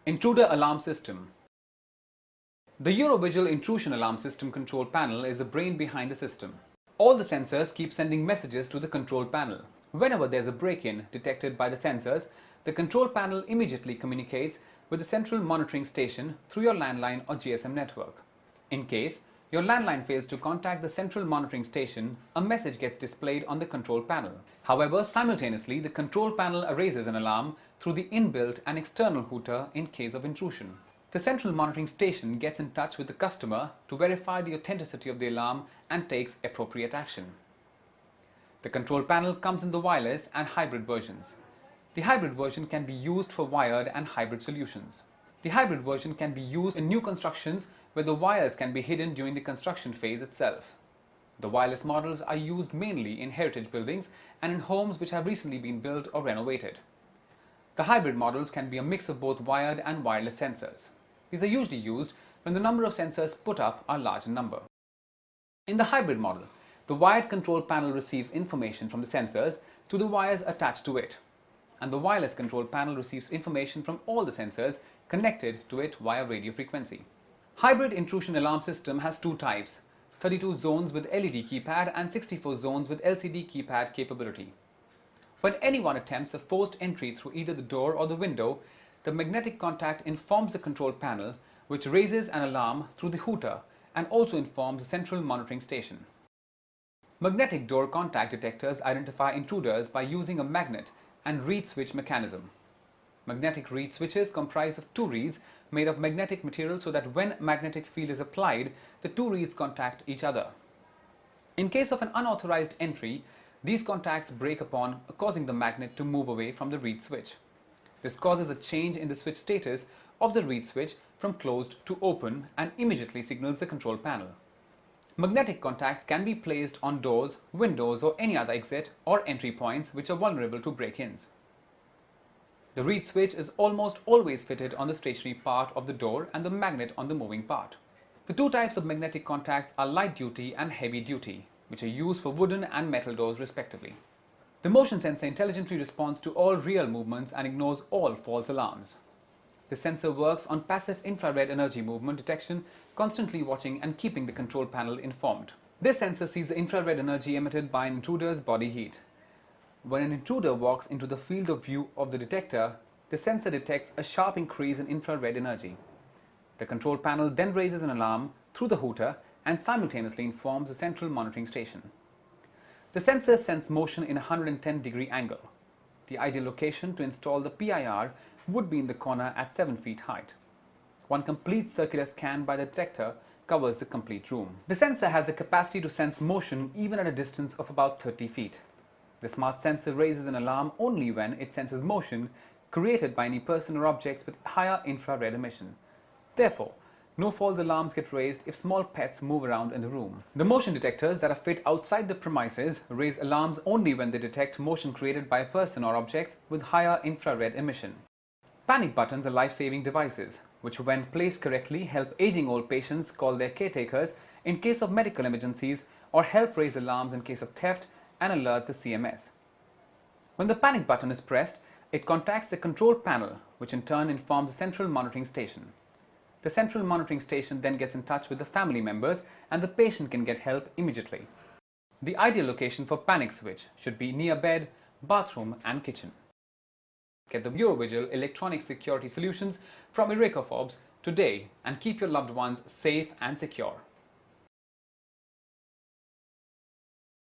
Intruder alarm system. The Eurovigil intrusion alarm system control panel is the brain behind the system. All the sensors keep sending messages to the control panel. Whenever there's a break-in detected by the sensors, the control panel immediately communicates with the central monitoring station through your landline or GSM network. In case your landline fails to contact the central monitoring station, a message gets displayed on the control panel. However, simultaneously, the control panel raises an alarm through the inbuilt and external hooter in case of intrusion. The central monitoring station gets in touch with the customer to verify the authenticity of the alarm and takes appropriate action. The control panel comes in the wireless and hybrid versions. The hybrid version can be used for wired and hybrid solutions. The hybrid version can be used in new constructions where the wires can be hidden during the construction phase itself. The wireless models are used mainly in heritage buildings and in homes which have recently been built or renovated. The hybrid models can be a mix of both wired and wireless sensors. These are usually used when the number of sensors put up are large in number. In the hybrid model, the wired control panel receives information from the sensors to the wires attached to it, and the wireless control panel receives information from all the sensors connected to it via radio frequency. Hybrid intrusion alarm system has two types, 32 zones with LED keypad and 64 zones with LCD keypad capability. When anyone attempts a forced entry through either the door or the window, the magnetic contact informs the control panel, which raises an alarm through the hooter and also informs the central monitoring station. Magnetic door contact detectors identify intruders by using a magnet and reed switch mechanism. Magnetic reed switches comprise of two reeds made of magnetic material so that when magnetic field is applied, the two reeds contact each other. In case of an unauthorized entry, these contacts break upon, causing the magnet to move away from the reed switch. This causes a change in the switch status of the reed switch from closed to open and immediately signals the control panel. Magnetic contacts can be placed on doors, windows or any other exit or entry points which are vulnerable to break-ins. The reed switch is almost always fitted on the stationary part of the door and the magnet on the moving part. The two types of magnetic contacts are light duty and heavy duty, which are used for wooden and metal doors respectively. The motion sensor intelligently responds to all real movements and ignores all false alarms. The sensor works on passive infrared energy movement detection, constantly watching and keeping the control panel informed. This sensor sees the infrared energy emitted by an intruder's body heat. When an intruder walks into the field of view of the detector, the sensor detects a sharp increase in infrared energy. The control panel then raises an alarm through the hooter and simultaneously informs the central monitoring station. The sensors sense motion in a 110-degree angle. The ideal location to install the PIR would be in the corner at 7 feet height. One complete circular scan by the detector covers the complete room. The sensor has the capacity to sense motion even at a distance of about 30 feet. The smart sensor raises an alarm only when it senses motion created by any person or objects with higher infrared emission. Therefore, no false alarms get raised if small pets move around in the room. The motion detectors that are fit outside the premises raise alarms only when they detect motion created by a person or object with higher infrared emission. Panic buttons are life-saving devices, which when placed correctly help aging old patients call their caretakers in case of medical emergencies or help raise alarms in case of theft and alert the CMS. When the panic button is pressed, it contacts the control panel, which in turn informs the central monitoring station. The central monitoring station then gets in touch with the family members and the patient can get help immediately. The ideal location for panic switch should be near bed, bathroom and kitchen. Get the Eurovigil electronic security solutions from Eureka Forbes today and keep your loved ones safe and secure.